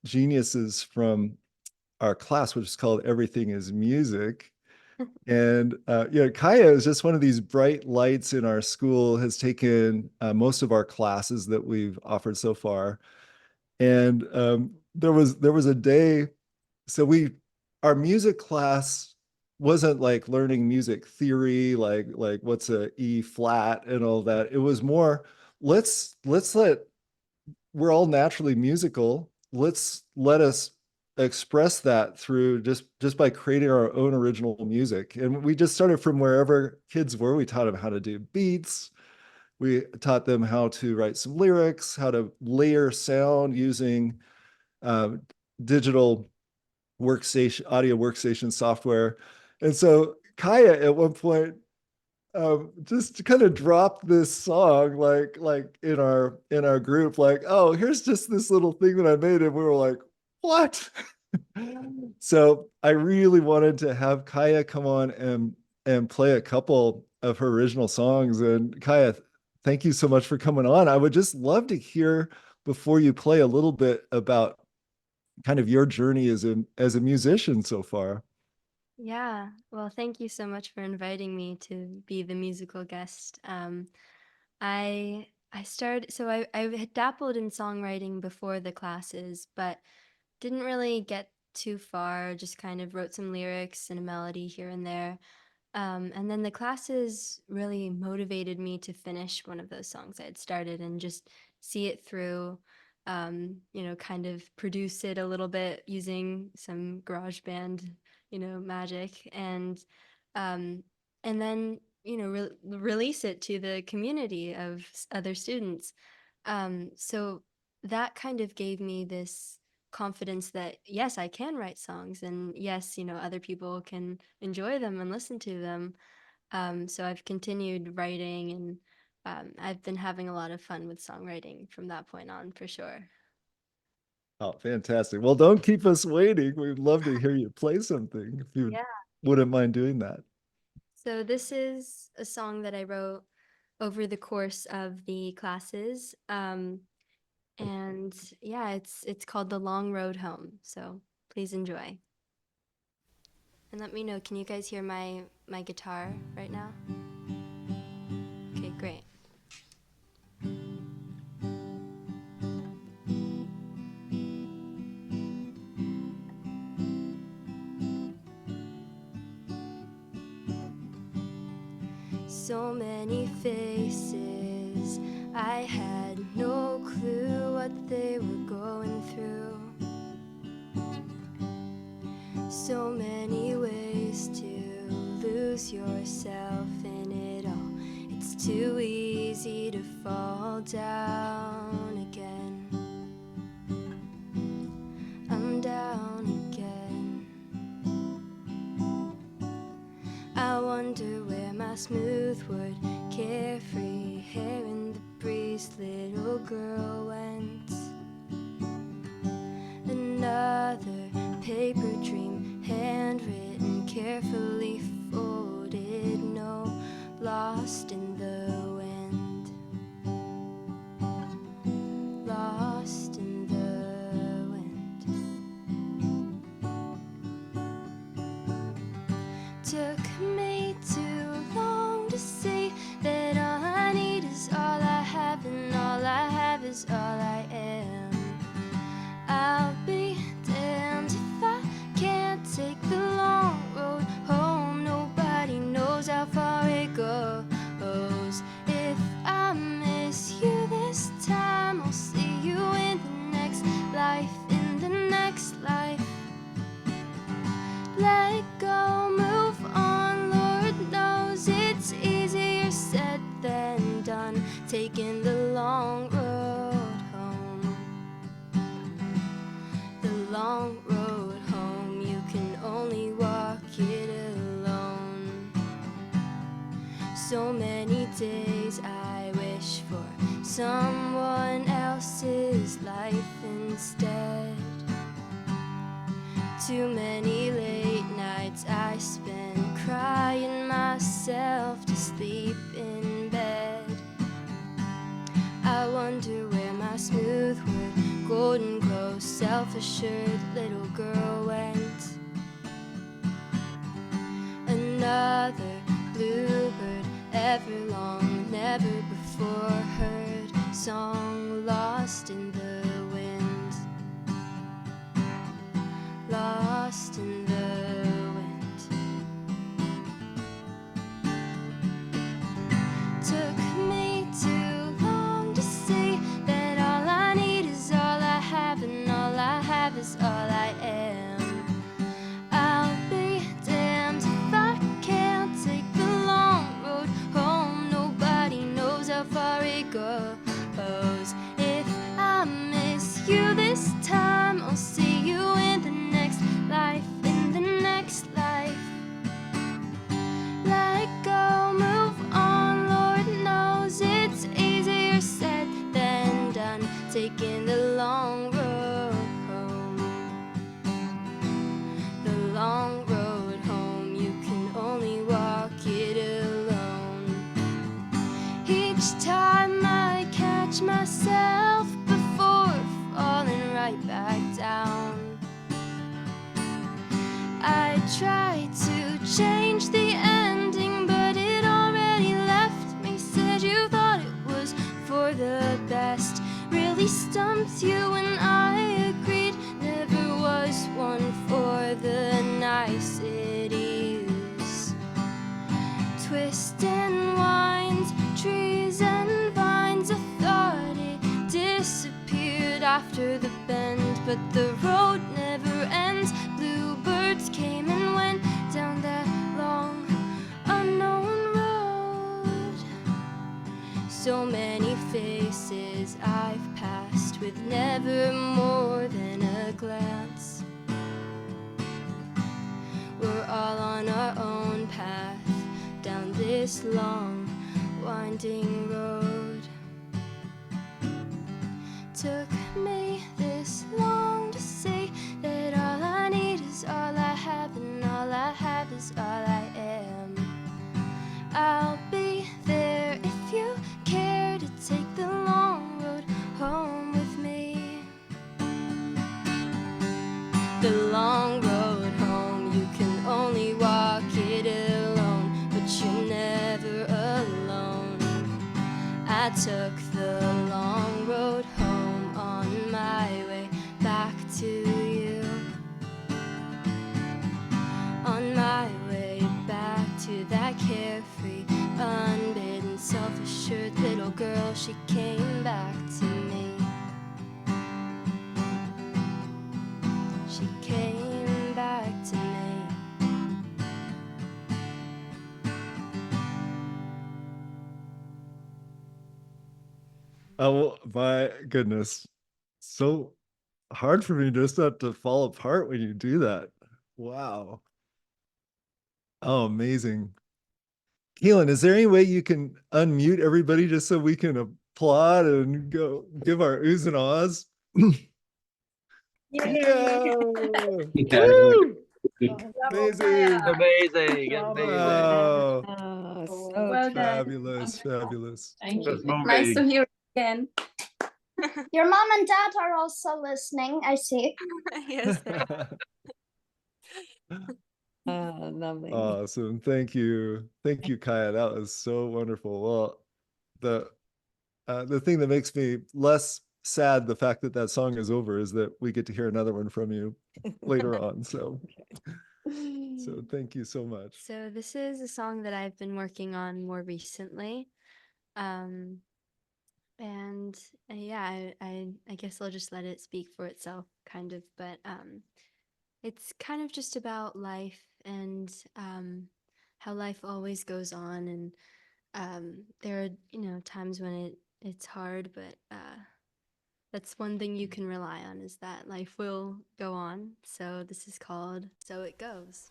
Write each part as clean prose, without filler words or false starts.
geniuses from our class, which is called Everything is Music. And Kaya is just one of these bright lights in our school, has taken most of our classes that we've offered so far. And there was a day, so we our music class wasn't like learning music theory, like what's a E flat and all that. It was more, let's let we're all naturally musical. Let us express that through just by creating our own original music. And we just started from wherever kids were. We taught them how to do beats. We taught them how to write some lyrics, how to layer sound using uh, digital audio workstation software. And so Kaya at one point just kind of dropped this song like in our group, like, oh, here's just this little thing that I made, and we were like, what? So I really wanted to have Kaya come on and play a couple of her original songs. And Kaya, thank you so much for coming on. I would just love to hear, before you play, a little bit about kind of your journey as a musician so far. Yeah, well, thank you so much for inviting me to be the musical guest. I started, so I had dabbled in songwriting before the classes, but didn't really get too far, just kind of wrote some lyrics and a melody here and there. And then the classes really motivated me to finish one of those songs I had started and just see it through, kind of produce it a little bit using some garage band, magic, um, and then, release it to the community of other students. So that kind of gave me this confidence that yes, I can write songs, and yes, other people can enjoy them and listen to them. So I've continued writing, and I've been having a lot of fun with songwriting from that point on, for sure. Oh, fantastic. Well, don't keep us waiting. We'd love to hear you play something if you Yeah. wouldn't mind doing that. So this is a song that I wrote over the course of the classes. And yeah, it's called The Long Road Home. So please enjoy. And let me know, can you guys hear my guitar right now? Okay, great. So many faces, I had no clue what they were going through. So many ways to lose yourself in it all. It's too easy to fall down again. I'm down again. I wonder where my smooth-wood, carefree hair in the breeze little girl went. Another paper dream, handwritten, carefully folded, no, lost in the wind. Lost in the wind. Took me too long to see that all I need is all I have, and all I have is all I am. I'll be damned if I can't take the long road home. Nobody knows how far it goes. If I miss you this time, I'll see you in the next life, in the next life. Let go, move on, Lord knows it's easier said than done, taking the long road home. The long road home, you can only walk it alone. So many days I wish for someone else's life instead. Too many late nights I spent crying myself to sleep in bed. I wonder where my my smooth word, golden glow, self-assured little girl went. Another bluebird, everlong, never before heard, song lost in the wind, lost in the wind. Took me too long to see that all I need is all I have, and all I have is all I am. I'll be damned if I can't take the long road home. Nobody knows how far it goes. If I miss you this time, I'll see you in the next life, in the next life. Let go, move on, Lord knows it's easier said than done, taking the long road home. The long road home, you can only walk it alone. Each time I catch myself before falling right back down. I tried to change the ending, but it already left me. Said you thought it was for the best, really stumped you when I agreed. Never was one for the niceties. Twist and winds, trees and vines. I thought it disappeared after the bend, but the road never ends. Bluebirds came and went down that long unknown road. So many faces I've passed with never more than a glance. We're all on our own path down this long winding road. Took me this long to say that all I need is all I have, and all I have is all I am. I'll be there if you care to take the long road home with me. The long road home, you can only walk it alone, but you're never alone. I took the long road home on my way back to you. On my way back to that carefree, unbidden, self-assured little girl, she came back to me. She came back to me. Oh my goodness. So hard for me just not to fall apart when you do that. Wow. Oh, amazing. Keelan, is there any way you can unmute everybody just so we can applaud and go give our oohs and ahs? Yeah. Woo! Amazing. Amazing. Wow. Oh, so Well done. Fabulous. Fabulous. Thank That's you. Nice to moving. hear again. Your mom and dad are also listening, I see. Yes, lovely. Awesome. Thank you. Thank you, Kaya. That was so wonderful. Well, the thing that makes me less sad, the fact that that song is over, is that we get to hear another one from you later on. So thank you so much. So this is a song that I've been working on more recently. And yeah, I guess I'll just let it speak for itself, kind of. But it's kind of just about life and how life always goes on. And there are, times when it's hard, but that's one thing you can rely on, is that life will go on. So this is called So It Goes.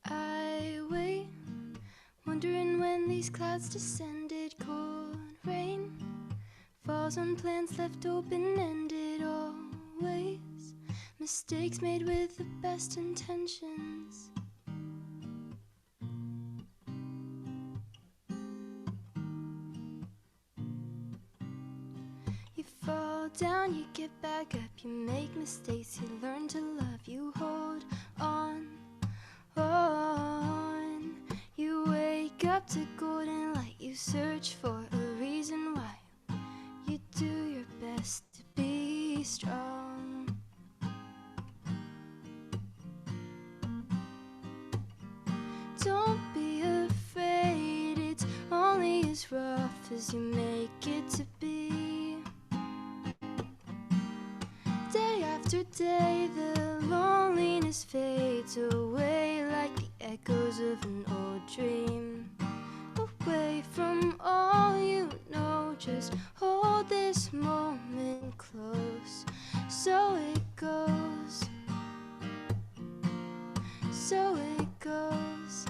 I wait, wondering when these clouds descended. Cold rain falls on plans left open-ended. Always mistakes made with the best intentions. You fall down, you get back up, you make mistakes, you learn to love, you hold on. You wake up to golden light, you search for a reason why. You do your best to be strong. Don't be afraid, it's only as rough as you make it to be. Day after day, the loneliness fades away like the echoes of an old dream. Away from all you know, just hold this moment close. So it goes, so it goes.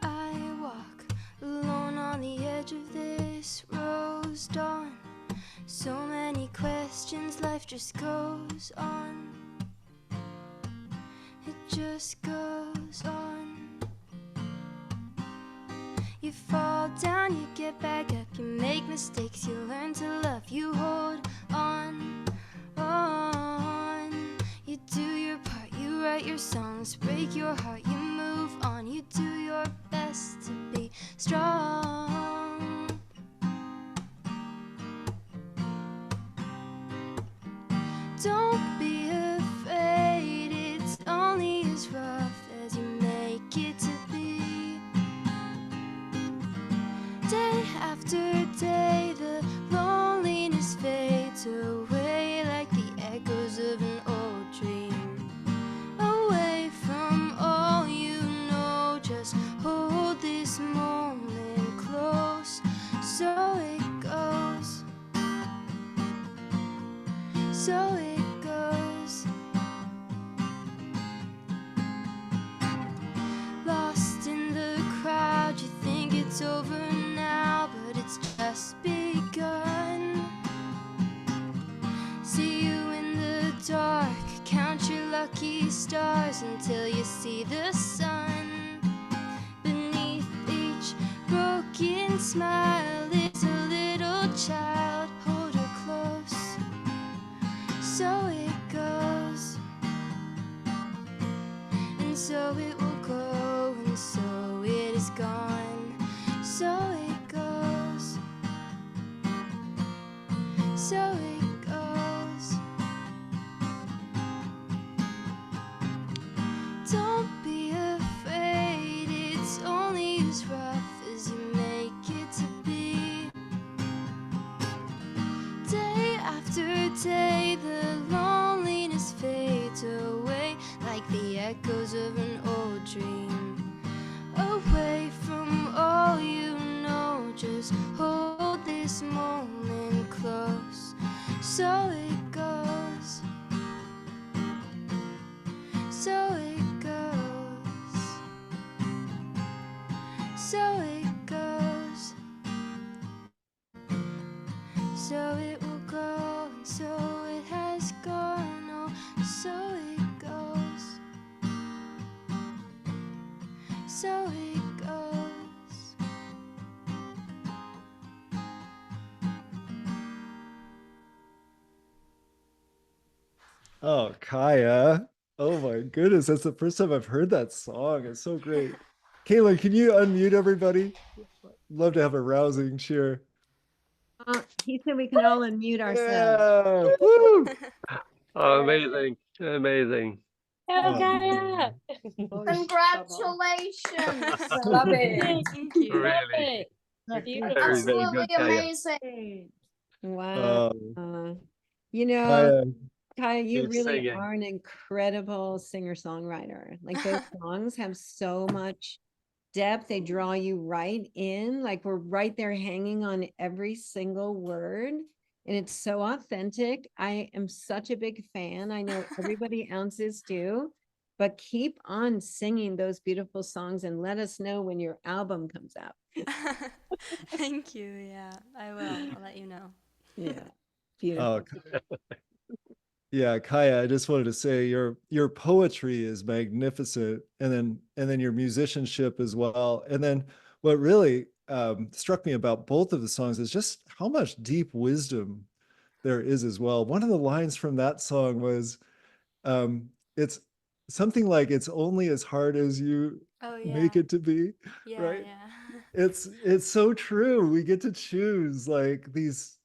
I walk alone on the edge of this rose dawn. So many questions, life just goes on. It just goes on. You fall down, you get back up, you make mistakes, you learn to love, you hold on. You do your part, you write your songs, break your heart, you move on, you do your best to be strong. Don't be afraid, it's only as rough as you make it to be. Day after day, the loneliness fades away like the echoes of an old dream. Away from all you know, just hold this moment close. So it goes, so it goes. Lost in the crowd, you think it's over now, but it's just begun. See you in the dark, count your lucky stars until you see the sun. Beneath each broken smile is a little child, hold her close. So it goes, and so it will go, and so it is gone. So it goes, so it goes. Don't be afraid, it's only as rough as you make it to be. Day after day, the loneliness fades away like the echoes of an old dream. Away from all you know, just hold this moment close. So it goes, so it goes, so it goes. So it will go, and so it has gone, oh, so it goes, so it goes. Oh, Kaya. Oh my goodness. That's the first time I've heard that song. It's so great. Caitlin, can you unmute everybody? Love to have a rousing cheer. He said we can all unmute ourselves. Yeah. Woo! Oh, amazing, amazing. Oh, Congratulations. love it. Thank you. Really, Beautiful. very, very Absolutely good, Kaya. amazing. Wow. You know, Kaya. Kaya, you Keep really singing. are an incredible singer-songwriter. Like those songs have so much depth. They draw you right in. Like we're right there hanging on every single word. And it's so authentic. I am such a big fan. I know everybody else is too. But keep on singing those beautiful songs and let us know when your album comes out. Thank you. Yeah, I will. I'll let you know. Yeah. Beautiful. Yeah, Kaya, I just wanted to say your poetry is magnificent, and then your musicianship as well. And then what really struck me about both of the songs is just how much deep wisdom there is as well. One of the lines from that song was, it's something like, "It's only as hard as you Oh make yeah. it to be," Yeah, right? yeah. It's so true. We get to choose like this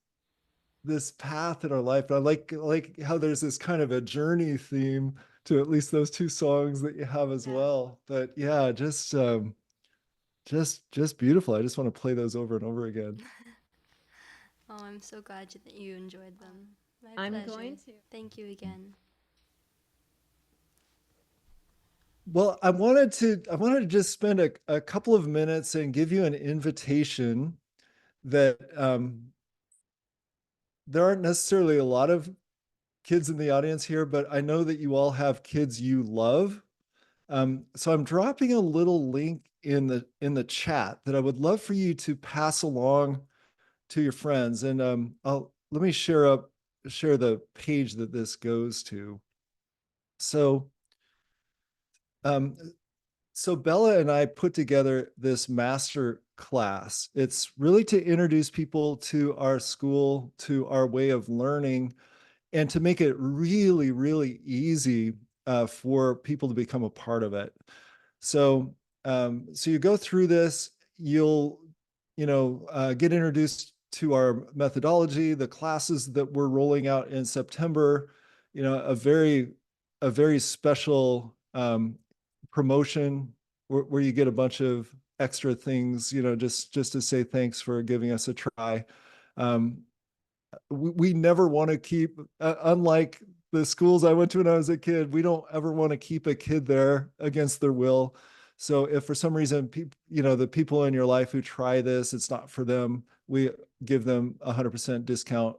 path in our life. And I like how there's this kind of a journey theme to at least those two songs that you have as Yeah. well. But yeah, just beautiful. I just want to play those over and over again. Oh, I'm so glad that you enjoyed them. My I'm pleasure. going to. Thank you again. Well, I wanted to just spend a couple of minutes and give you an invitation that there aren't necessarily a lot of kids in the audience here, but I know that you all have kids you love. So I'm dropping a little link in the chat that I would love for you to pass along to your friends. And let me share the page that this goes to. So um, so Bella and I put together this master class. It's really to introduce people to our school, to our way of learning, and to make it really, really easy for people to become a part of it. So, so you go through this, you'll, get introduced to our methodology, the classes that we're rolling out in September, a very special promotion where you get a bunch of extra things, just to say thanks for giving us a try. Um, we never want to keep, unlike the schools I went to when I was a kid, we don't ever want to keep a kid there against their will. So if for some reason, the people in your life who try this, it's not for them, we give them 100% discount,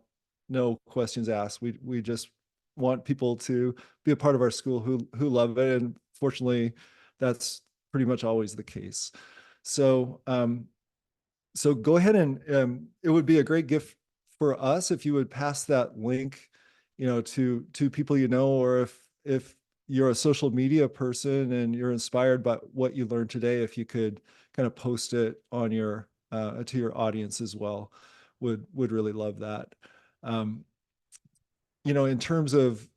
no questions asked. We just want people to be a part of our school who love it. And fortunately, that's pretty much always the case. So, so go ahead and it would be a great gift for us if you would pass that link, to people or if you're a social media person and you're inspired by what you learned today, if you could kind of post it on your to your audience as well, would really love that. Um, in terms of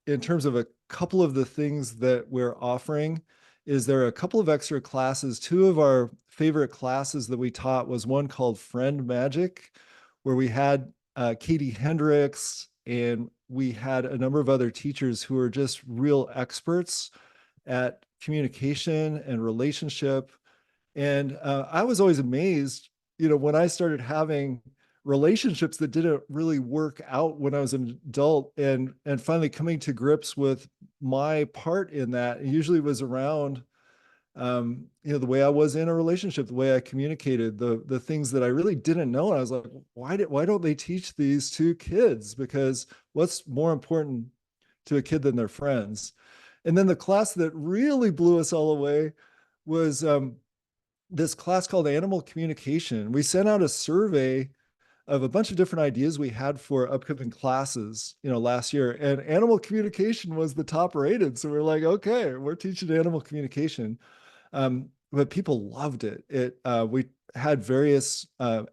a couple of the things that we're offering, is there a couple of extra classes. Two of our favorite classes that we taught was one called Friend Magic, where we had Katie Hendricks, and we had a number of other teachers who are just real experts at communication and relationship. And I was always amazed, when I started having relationships that didn't really work out when I was an adult, and finally coming to grips with my part in that. It usually was around, the way I was in a relationship, the way I communicated, the things that I really didn't know. And I was like, why don't they teach these to kids? Because what's more important to a kid than their friends? And then the class that really blew us all away was this class called Animal Communication. We sent out a survey of a bunch of different ideas we had for upcoming classes, last year, and animal communication was the top rated. So we're like, okay, we're teaching animal communication. But people loved it. We had various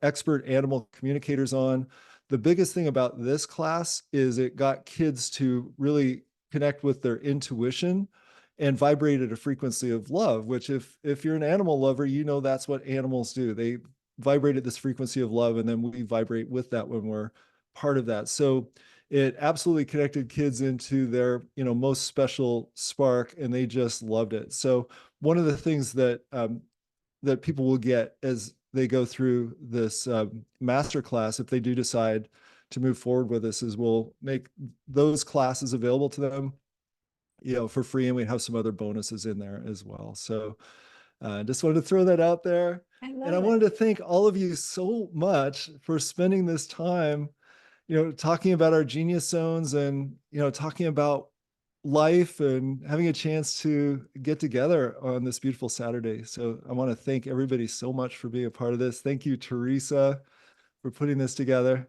expert animal communicators on. The biggest thing about this class is it got kids to really connect with their intuition and vibrate at a frequency of love, which if you're an animal lover, that's what animals do. They vibrate at this frequency of love, and then we vibrate with that when we're part of that. So it absolutely connected kids into their most special spark, and they just loved it. So one of the things that that people will get as they go through this master class, if they do decide to move forward with this, is we'll make those classes available to them, for free, and we have some other bonuses in there as well. So just wanted to throw that out there. And I wanted to thank all of you so much for spending this time, talking about our genius zones, and, talking about life, and having a chance to get together on this beautiful Saturday. So I want to thank everybody so much for being a part of this. Thank you, Teresa, for putting this together.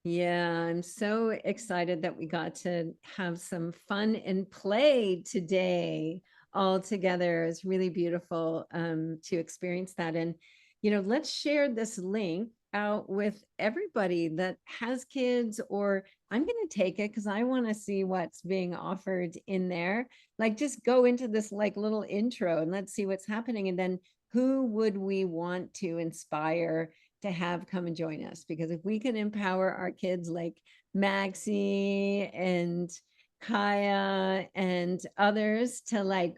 Yeah, I'm so excited that we got to have some fun and play today all together. It's really beautiful to experience that. And, let's share this link out with everybody that has kids, or I'm going to take it because I want to see what's being offered in there. Like, just go into this like little intro and let's see what's happening. And then who would we want to inspire to have come and join us? Because if we can empower our kids like Maxie and Kaya and others to like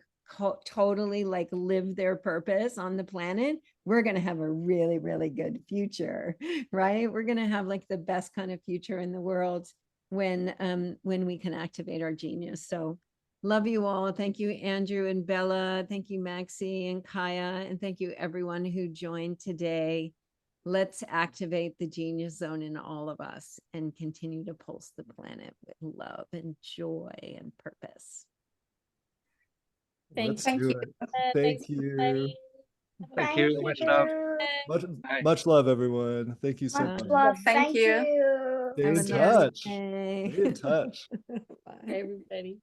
totally like live their purpose on the planet, we're going to have a really, really good future, right? We're going to have like the best kind of future in the world when we can activate our genius. So love you all. Thank you, Andrew and Bella. Thank you, Maxie and Kaya. And thank you everyone who joined today. Let's activate the genius zone in all of us and continue to pulse the planet with love and joy and purpose. Let's Thank do you. it. Thanks, Thank you. everybody. Thank you. Much love. Much, Bye. much love, everyone. Thank you so Much much. love. Thank Thank you. you. Stay Have in a nice touch. day. Stay in touch. Bye. Everybody.